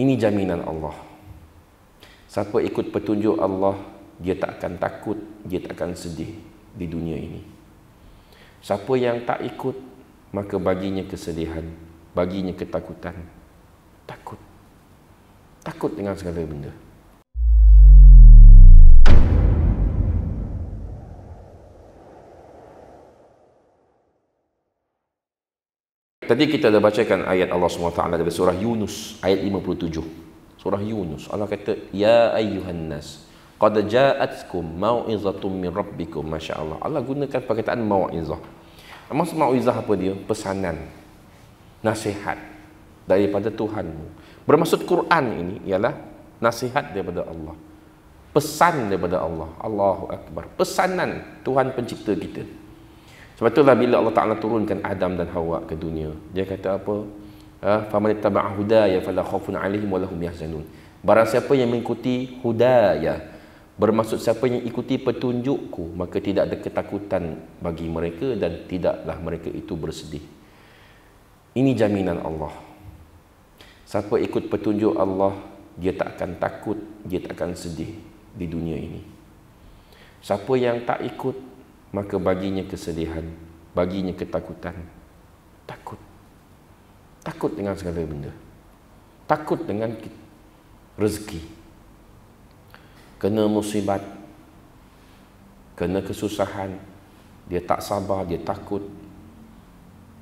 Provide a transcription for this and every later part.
Ini jaminan Allah. Siapa ikut petunjuk Allah, dia tak akan takut, dia tak akan sedih di dunia ini. Siapa yang tak ikut, maka baginya kesedihan, baginya ketakutan. Takut. Takut dengan segala benda. Tadi kita dah bacakan ayat Allah SWT dari surah Yunus ayat 57. Surah Yunus, Allah kata, ya ayyuhan nas qad ja'atkum mau'izatun min rabbikum. Masya-Allah. Allah gunakan perkataan mau'izah. Maksud mau'izah apa dia? Pesanan, nasihat daripada Tuhanmu. Bermaksud Quran ini ialah nasihat daripada Allah, pesan daripada Allah. Allahu Akbar. Pesanan Tuhan pencipta kita. Sebab itulah bila Allah Ta'ala turunkan Adam dan Hawa ke dunia, dia kata apa? Faman ittaba'a hudaya fala khaufun 'alaihim wa lahum yahzanun. Barang siapa yang mengikuti hudaya, bermaksud siapa yang ikuti petunjukku, maka tidak ada ketakutan bagi mereka dan tidaklah mereka itu bersedih. Ini jaminan Allah. Siapa ikut petunjuk Allah, dia tak akan takut, dia tak akan sedih di dunia ini. Siapa yang tak ikut, maka baginya kesedihan, baginya ketakutan. Takut. Takut dengan segala benda. Takut dengan rezeki. Kena musibat, kena kesusahan, dia tak sabar, dia takut.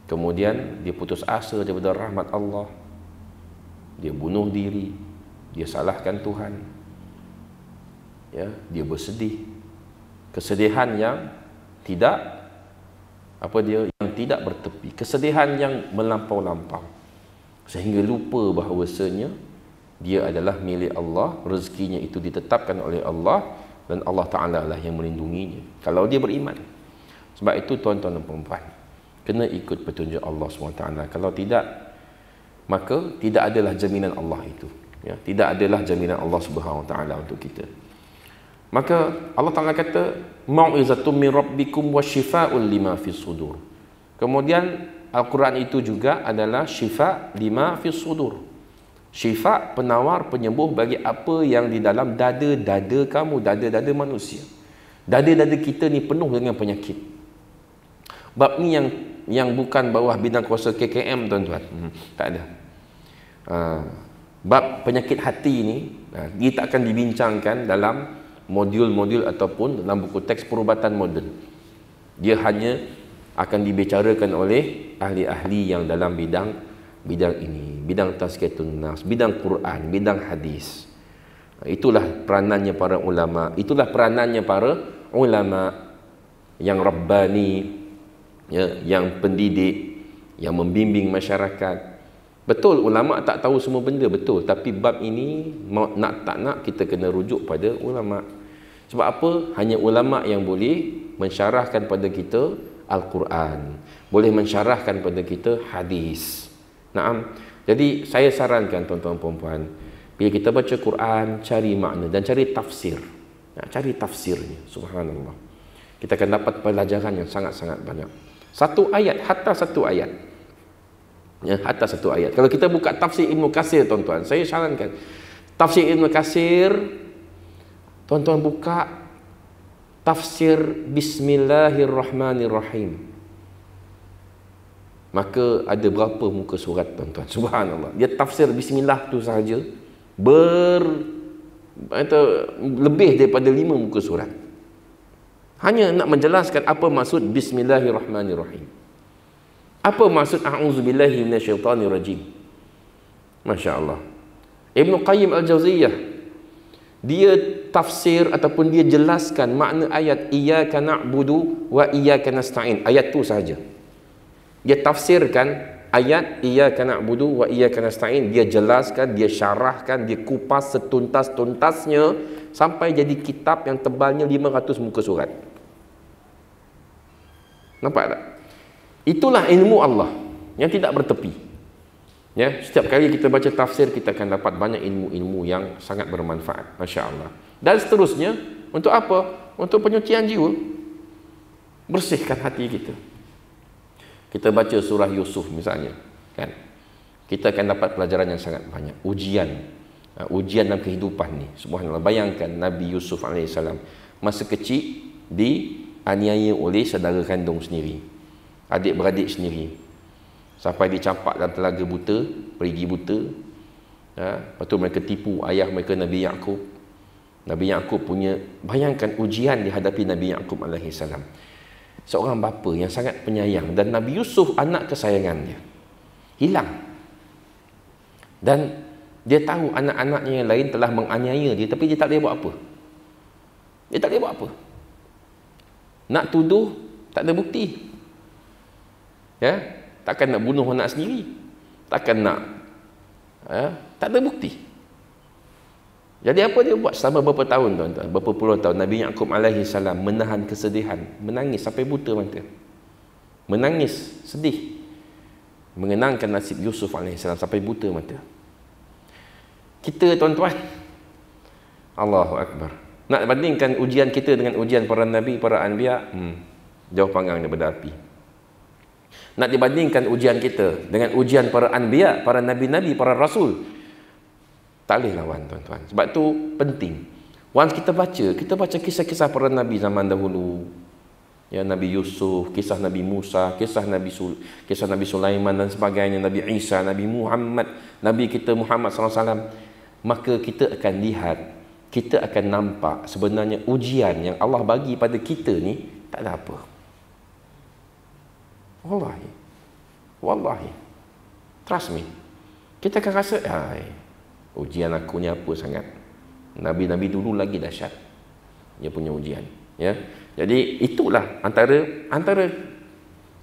Kemudian dia putus asa daripada rahmat Allah. Dia bunuh diri, dia salahkan Tuhan. Ya, dia bersedih. Kesedihan yang tidak yang tidak bertepi, kesedihan yang melampau-lampau sehingga lupa bahawasanya dia adalah milik Allah, rezekinya itu ditetapkan oleh Allah dan Allah Ta'ala lah yang melindunginya kalau dia beriman. Sebab itu tuan-tuan dan puan-puan, kena ikut petunjuk Allah SWT. Kalau tidak, maka tidak adalah jaminan Allah itu, ya, tidak adalah jaminan Allah SWT untuk kita. Maka Allah Ta'ala kata mau'izatun min rabbikum wa shifaa'un lima fis sudur. Kemudian Al-Quran itu juga adalah syifa' lima fis sudur. Syifa', penawar, penyembuh bagi apa yang di dalam dada-dada kamu, dada-dada manusia. Dada-dada kita ni penuh dengan penyakit. Bab ni yang bukan bawah bidang kuasa KKM tuan-tuan. Tak ada. Bab penyakit hati ni dia tak akan dibincangkan dalam modul-modul ataupun dalam buku teks perubatan moden. Dia hanya akan dibicarakan oleh ahli-ahli yang dalam bidang ini, bidang tazkiyatun nafs, bidang Quran, bidang hadis. Itulah peranannya para ulama, itulah peranannya para ulama yang rabbani, ya, yang pendidik, yang membimbing masyarakat. Betul ulama tak tahu semua benda, betul, tapi bab ini nak tak nak kita kena rujuk pada ulama. Sebab apa? Hanya ulama yang boleh mensyarahkan pada kita Al-Quran, boleh mensyarahkan pada kita hadis. Naam. Jadi saya sarankan tuan-tuan puan-puan, bila kita baca Quran, cari makna dan cari tafsir. Cari tafsirnya. Subhanallah. Kita akan dapat pelajaran yang sangat-sangat banyak. Satu ayat, hatta satu ayat. Ya, hatta satu ayat. Kalau kita buka tafsir Ibnu Katsir tuan-tuan, saya sarankan tafsir Ibnu Katsir, tuan-tuan buka tafsir Bismillahirrahmanirrahim. Maka ada berapa muka surat tuan-tuan? Subhanallah. Dia tafsir bismillah tu sahaja lebih daripada 5 muka surat. Hanya nak menjelaskan apa maksud Bismillahirrahmanirrahim. Apa maksud a'udzubillahi minasyaitanirrajim. Masya-Allah. Ibnu Qayyim Al-Jauziyah, dia tafsir ataupun dia jelaskan makna ayat iyyaka na'budu wa iyyaka nasta'in. Ayat tu sahaja. Dia tafsirkan ayat iyyaka na'budu wa iyyaka nasta'in. Dia jelaskan, dia syarahkan, dia kupas setuntas-tuntasnya sampai jadi kitab yang tebalnya 500 muka surat. Nampak tak? Itulah ilmu Allah yang tidak bertepi. Ya, setiap kali kita baca tafsir, kita akan dapat banyak ilmu-ilmu yang sangat bermanfaat. Masya Allah. Dan seterusnya, untuk apa? Untuk penyucian jiwa. Bersihkan hati kita. Kita baca surah Yusuf misalnya, kan? kita akan dapat pelajaran yang sangat banyak. Ujian dalam kehidupan ni. Subhanallah, bayangkan Nabi Yusuf AS masa kecil dianiaya oleh saudara kandung sendiri, adik-beradik sendiri, sampai dicampak dalam telaga buta, perigi buta. Lepas tu mereka tipu ayah mereka Nabi Yaqub. Nabi Yaqub punya, bayangkan ujian dihadapi Nabi Yaqub AS, seorang bapa yang sangat penyayang, dan Nabi Yusuf anak kesayangan dia hilang, dan dia tahu anak-anaknya yang lain telah menganiaya dia, tapi dia tak boleh buat apa. Dia tak boleh buat apa. Nak tuduh tak ada bukti, takkan nak bunuh anak sendiri, takkan nak, tak ada bukti. Jadi apa dia buat selama berapa tahun, tuan-tuan? Berapa puluh tahun Nabi Yaqub AS menahan kesedihan, menangis sampai buta mata, menangis sedih, mengenangkan nasib Yusuf AS sampai buta mata. Kita, tuan-tuan, Allahu Akbar, nak bandingkan ujian kita dengan ujian para nabi, para anbiya, jauh panggang daripada api. Nak dibandingkan ujian kita dengan ujian para anbiya, para nabi-nabi, para rasul, tak boleh lawan, tuan-tuan. Sebab tu penting, once kita baca kisah-kisah para nabi zaman dahulu, Nabi Yusuf, kisah Nabi Musa, kisah Nabi Sulaiman dan sebagainya, Nabi Isa, Nabi Muhammad, Nabi kita Muhammad SAW, maka kita akan lihat, kita akan nampak sebenarnya ujian yang Allah bagi pada kita ni tak ada apa. Wallahi, trust me, kita akan rasa, ujian aku ni apa sangat. Nabi-nabi dulu lagi dahsyat dia punya ujian, Jadi itulah antara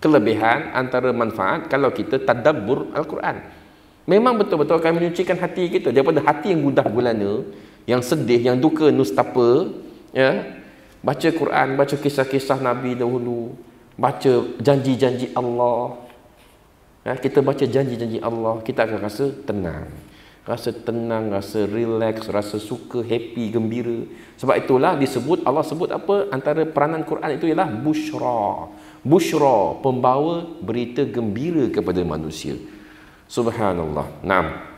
kelebihan, antara manfaat kalau kita tadabbur Al-Quran. Memang betul-betul akan menyucikan hati kita daripada hati yang gundah gulana, yang sedih, yang duka nustapa. Baca Quran, baca kisah-kisah Nabi dahulu, baca janji-janji Allah. Kita baca janji-janji Allah, kita akan rasa tenang, rasa relax, rasa suka, happy, gembira. Sebab itulah Allah sebut apa? Antara peranan Quran itu ialah busyra, pembawa berita gembira kepada manusia. Subhanallah. 6.